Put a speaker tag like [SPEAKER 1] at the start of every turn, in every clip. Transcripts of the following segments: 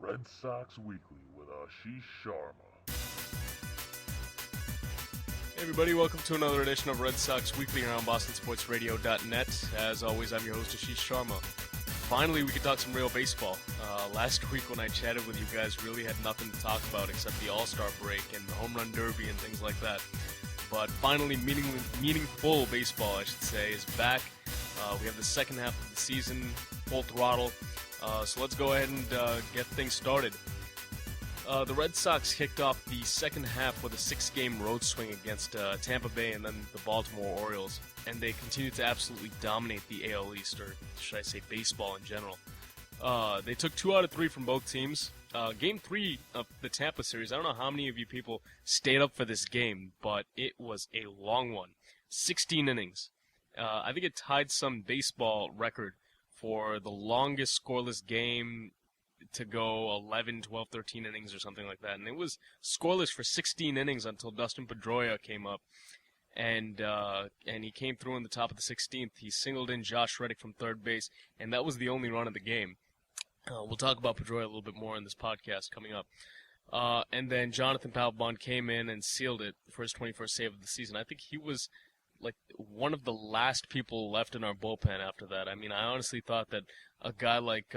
[SPEAKER 1] Red Sox Weekly with Ashish Sharma.
[SPEAKER 2] Hey everybody, welcome to another edition of Red Sox Weekly here on BostonSportsRadio.net. As always, I'm your host Ashish Sharma. Finally, we could talk some real baseball. Last week when I chatted with you guys, really had nothing to talk about except the All-Star break and the Home Run Derby and things like that. But finally, meaningful baseball, I should say, is back. We have the second half of the season, full throttle. So let's go ahead and get things started. The Red Sox kicked off the second half with a 6-game road swing against Tampa Bay and then the Baltimore Orioles, and they continued to absolutely dominate the AL East, or should I say baseball in general. They took 2 out of 3 from both teams. Game 3 of the Tampa series, I don't know how many of you people stayed up for this game, but it was a long one. 16 innings. I think it tied some baseball record for the longest scoreless game to go 11, 12, 13 innings or something like that. And it was scoreless for 16 innings until Dustin Pedroia came up. And he came through in the top of the 16th. He singled in Josh Reddick from third base, and that was the only run of the game. We'll talk about Pedroia a little bit more in this podcast coming up. And then Jonathan Papelbon came in and sealed it for his 21st save of the season. I think he was like one of the last people left in our bullpen after that. I mean, I honestly thought that a guy like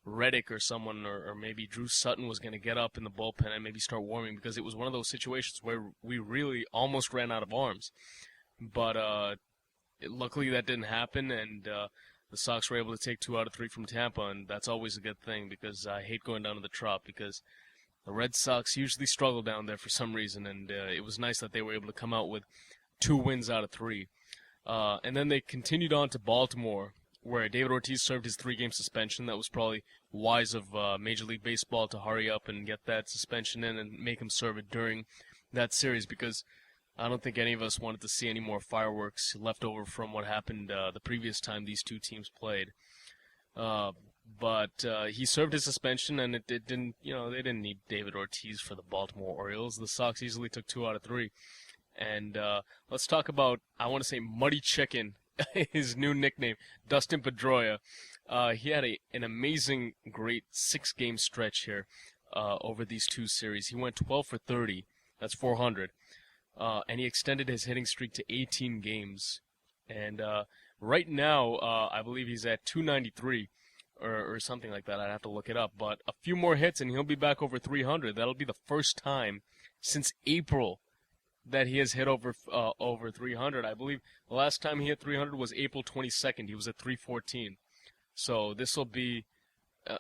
[SPEAKER 2] Reddick or someone, or maybe Drew Sutton was going to get up in the bullpen and maybe start warming, because it was one of those situations where we really almost ran out of arms. But luckily that didn't happen, and the Sox were able to take 2 out of 3 from Tampa, and that's always a good thing, because I hate going down to the Trop, because the Red Sox usually struggle down there for some reason, and it was nice that they were able to come out with 2 wins out of 3. And then they continued on to Baltimore, where David Ortiz served his 3-game suspension. That was probably wise of Major League Baseball to hurry up and get that suspension in and make him serve it during that series, because I don't think any of us wanted to see any more fireworks left over from what happened the previous time these two teams played. But he served his suspension, and it didn't, they didn't need David Ortiz for the Baltimore Orioles. The Sox easily took 2 out of 3. And let's talk about, I want to say, Muddy Chicken, his new nickname, Dustin Pedroia. He had an amazing, great 6-game stretch here over these 2 series. He went 12 for 30, that's 400, and he extended his hitting streak to 18 games. And right now, I believe he's at 293 or something like that. I'd have to look it up. But a few more hits, and he'll be back over 300. That'll be the first time since April that he has hit over 300. I believe the last time he hit 300 was April 22nd. He was at 314. So this will be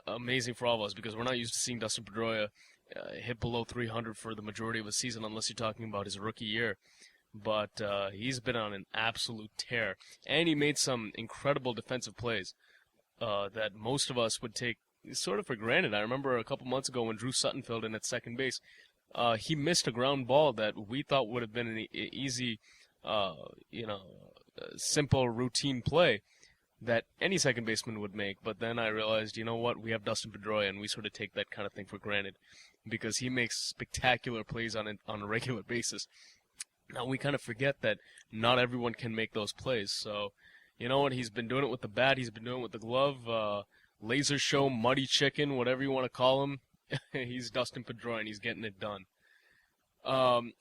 [SPEAKER 2] amazing for all of us, because we're not used to seeing Dustin Pedroia hit below 300 for the majority of a season, unless you're talking about his rookie year. But he's been on an absolute tear, and he made some incredible defensive plays that most of us would take sort of for granted. I remember a couple months ago when Drew Sutton filled in at second base. He missed a ground ball that we thought would have been an easy, simple routine play that any second baseman would make. But then I realized, you know what, we have Dustin Pedroia, and we sort of take that kind of thing for granted, because he makes spectacular plays on a regular basis. Now we kind of forget that not everyone can make those plays. So, you know what, he's been doing it with the bat, he's been doing it with the glove, laser show, Muddy Chicken, whatever you want to call him. He's Dustin Pedroia, and he's getting it done.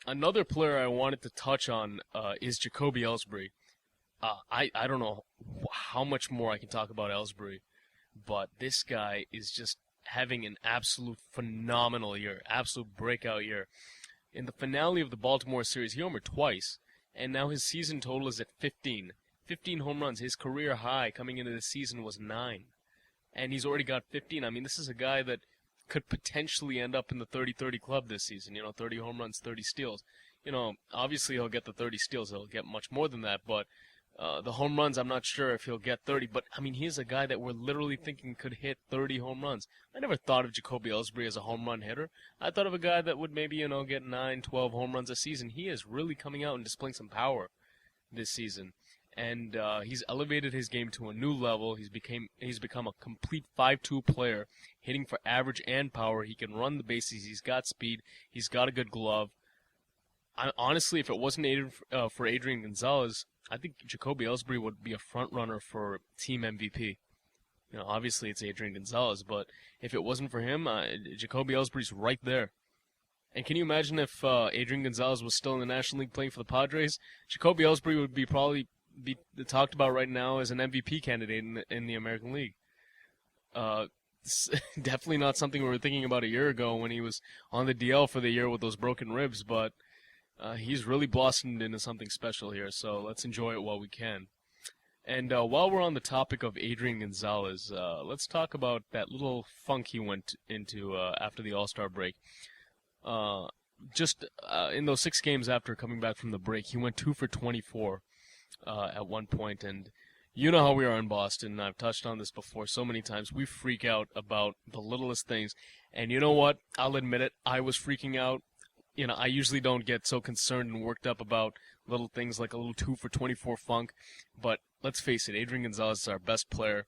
[SPEAKER 2] Another player I wanted to touch on is Jacoby Ellsbury. I don't know how much more I can talk about Ellsbury, but this guy is just having an absolute phenomenal year, absolute breakout year. In the finale of the Baltimore series, he homered twice, and now his season total is at 15. 15 home runs. His career high coming into the season was 9, and he's already got 15. I mean, this is a guy that could potentially end up in the 30-30 club this season, 30 home runs, 30 steals. Obviously he'll get the 30 steals. He'll get much more than that, but the home runs, I'm not sure if he'll get 30. But, I mean, he's a guy that we're literally thinking could hit 30 home runs. I never thought of Jacoby Ellsbury as a home run hitter. I thought of a guy that would maybe, get 9, 12 home runs a season. He is really coming out and displaying some power this season. And he's elevated his game to a new level. He's become a complete 5-2 player, hitting for average and power. He can run the bases. He's got speed. He's got a good glove. Honestly, if it wasn't for Adrian Gonzalez, I think Jacoby Ellsbury would be a front runner for team MVP. Obviously it's Adrian Gonzalez, but if it wasn't for him, Jacoby Ellsbury's right there. And can you imagine if Adrian Gonzalez was still in the National League playing for the Padres? Jacoby Ellsbury would probably be talked about right now as an MVP candidate in the American League. Definitely not something we were thinking about a year ago when he was on the DL for the year with those broken ribs, but he's really blossomed into something special here, so let's enjoy it while we can. And while we're on the topic of Adrian Gonzalez, let's talk about that little funk he went into after the All-Star break. In those 6 games after coming back from the break, he went 2 for 24 at one point, and you know how we are in Boston. I've touched on this before so many times. We freak out about the littlest things, and you know what? I'll admit it. I was freaking out. I usually don't get so concerned and worked up about little things like a little 2 for 24 funk, but let's face it, Adrian Gonzalez is our best player,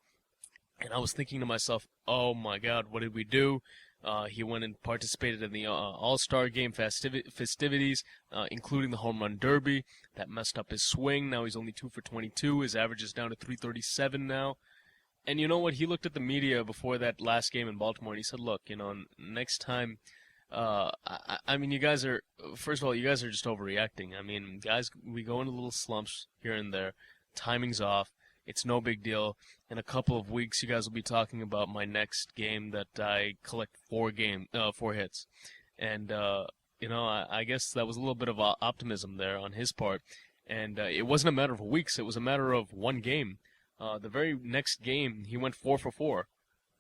[SPEAKER 2] and I was thinking to myself, oh my God, what did we do? He went and participated in the All-Star Game festivities, including the Home Run Derby. That messed up his swing. Now he's only 2 for 22. His average is down to 337 now. And you know what? He looked at the media before that last game in Baltimore, and he said, look, next time, you guys are, first of all, you guys are just overreacting. Guys, we go into little slumps here and there. Timing's off. It's no big deal. In a couple of weeks, you guys will be talking about my next game that I collect 4 hits. And, I guess that was a little bit of optimism there on his part. And it wasn't a matter of weeks. It was a matter of one game. The very next game, he went 4 for 4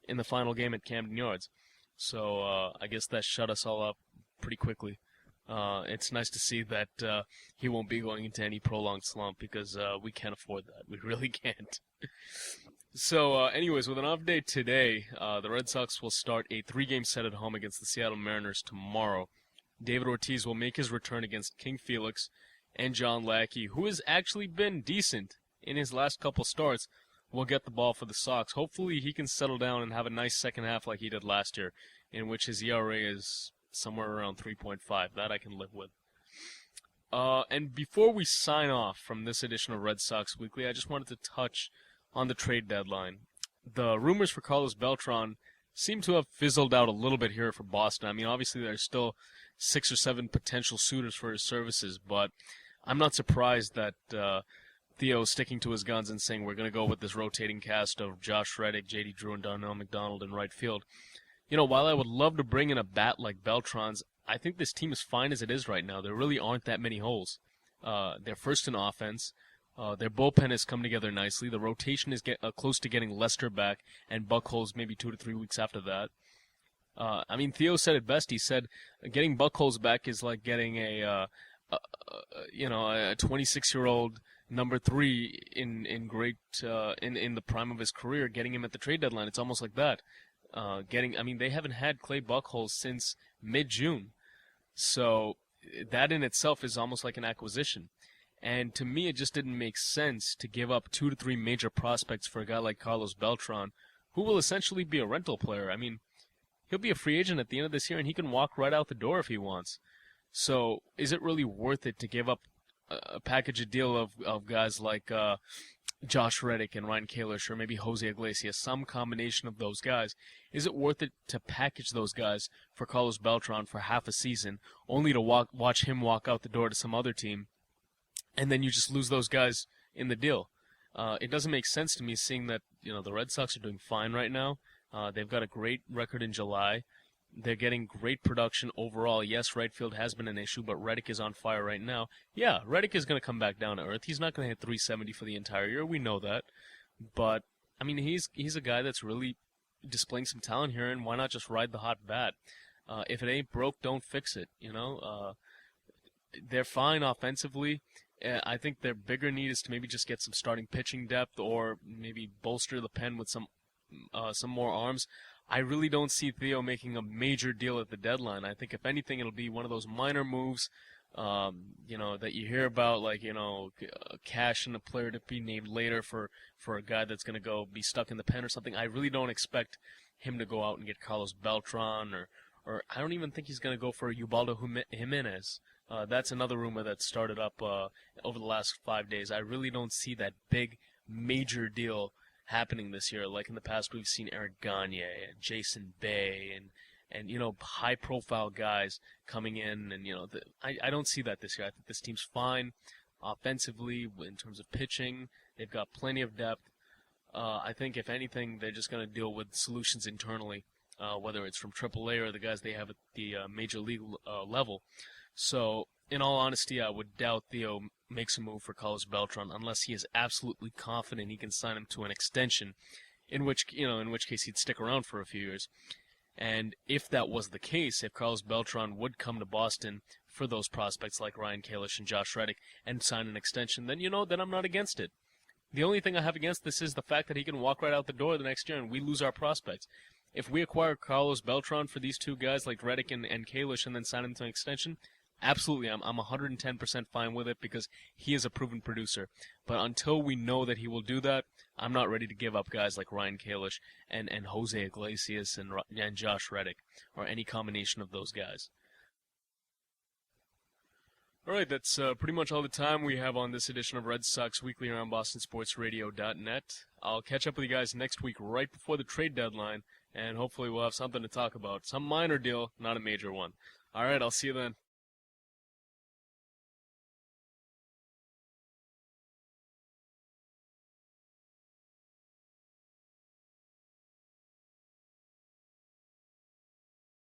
[SPEAKER 2] in the final game at Camden Yards. So I guess that shut us all up pretty quickly. It's nice to see that he won't be going into any prolonged slump because we can't afford that. We really can't. So, anyways, with an off day today, the Red Sox will start a 3-game set at home against the Seattle Mariners tomorrow. David Ortiz will make his return against King Felix, and John Lackey, who has actually been decent in his last couple starts, will get the ball for the Sox. Hopefully he can settle down and have a nice second half like he did last year, in which his ERA is somewhere around 3.5. That I can live with. And before we sign off from this edition of Red Sox Weekly, I just wanted to touch on the trade deadline. The rumors for Carlos Beltran seem to have fizzled out a little bit here for Boston. Obviously there's still 6 or 7 potential suitors for his services, but I'm not surprised that Theo is sticking to his guns and saying we're going to go with this rotating cast of Josh Reddick, J.D. Drew, and Darnell McDonald in right field. While I would love to bring in a bat like Beltran's, I think this team is fine as it is right now. There really aren't that many holes. They're first in offense. Their bullpen has come together nicely. The rotation is close to getting Lester back, and Buchholz maybe 2 to 3 weeks after that. Theo said it best. He said getting Buchholz back is like getting a 26-year-old number 3 in the prime of his career, getting him at the trade deadline. It's almost like that. They haven't had Clay Buchholz since mid-June. So that in itself is almost like an acquisition. And to me, it just didn't make sense to give up 2 to 3 major prospects for a guy like Carlos Beltran, who will essentially be a rental player. He'll be a free agent at the end of this year, and he can walk right out the door if he wants. So is it really worth it to give up a package deal of guys like Josh Reddick and Ryan Kalish, or maybe Jose Iglesias, some combination of those guys? Is it worth it to package those guys for Carlos Beltran for half a season, only to watch him walk out the door to some other team, and then you just lose those guys in the deal? It doesn't make sense to me, seeing that the Red Sox are doing fine right now. They've got a great record in July. They're getting great production overall. Yes, right field has been an issue, but Reddick is on fire right now. Yeah, Reddick is going to come back down to earth. He's not going to hit 370 for the entire year. We know that. But, he's a guy that's really displaying some talent here, and why not just ride the hot bat? If it ain't broke, don't fix it, They're fine offensively. I think their bigger need is to maybe just get some starting pitching depth, or maybe bolster the pen with some more arms. I really don't see Theo making a major deal at the deadline. I think if anything, it'll be one of those minor moves, that you hear about, like, cash in a player to be named later for a guy that's going to go be stuck in the pen or something. I really don't expect him to go out and get Carlos Beltran, or I don't even think he's going to go for Ubaldo Jimenez. That's another rumor that started up over the last 5 days. I really don't see that big, major deal happening this year. Like in the past, we've seen Eric Gagne and Jason Bay and high-profile guys coming in. And, I don't see that this year. I think this team's fine offensively in terms of pitching. They've got plenty of depth. I think, if anything, they're just going to deal with solutions internally, whether it's from AAA or the guys they have at the major league level. So, in all honesty, I would doubt Theo makes a move for Carlos Beltran unless he is absolutely confident he can sign him to an extension, in which case he'd stick around for a few years. And if that was the case, if Carlos Beltran would come to Boston for those prospects like Ryan Kalish and Josh Reddick and sign an extension, then I'm not against it. The only thing I have against this is the fact that he can walk right out the door the next year and we lose our prospects. If we acquire Carlos Beltran for these two guys like Reddick and Kalish and then sign him to an extension, absolutely, I'm 110% fine with it because he is a proven producer. But until we know that he will do that, I'm not ready to give up guys like Ryan Kalish and Jose Iglesias and Josh Reddick or any combination of those guys. All right, that's pretty much all the time we have on this edition of Red Sox Weekly here on BostonSportsRadio.net. I'll catch up with you guys next week right before the trade deadline, and hopefully we'll have something to talk about. Some minor deal, not a major one. All right, I'll see you then.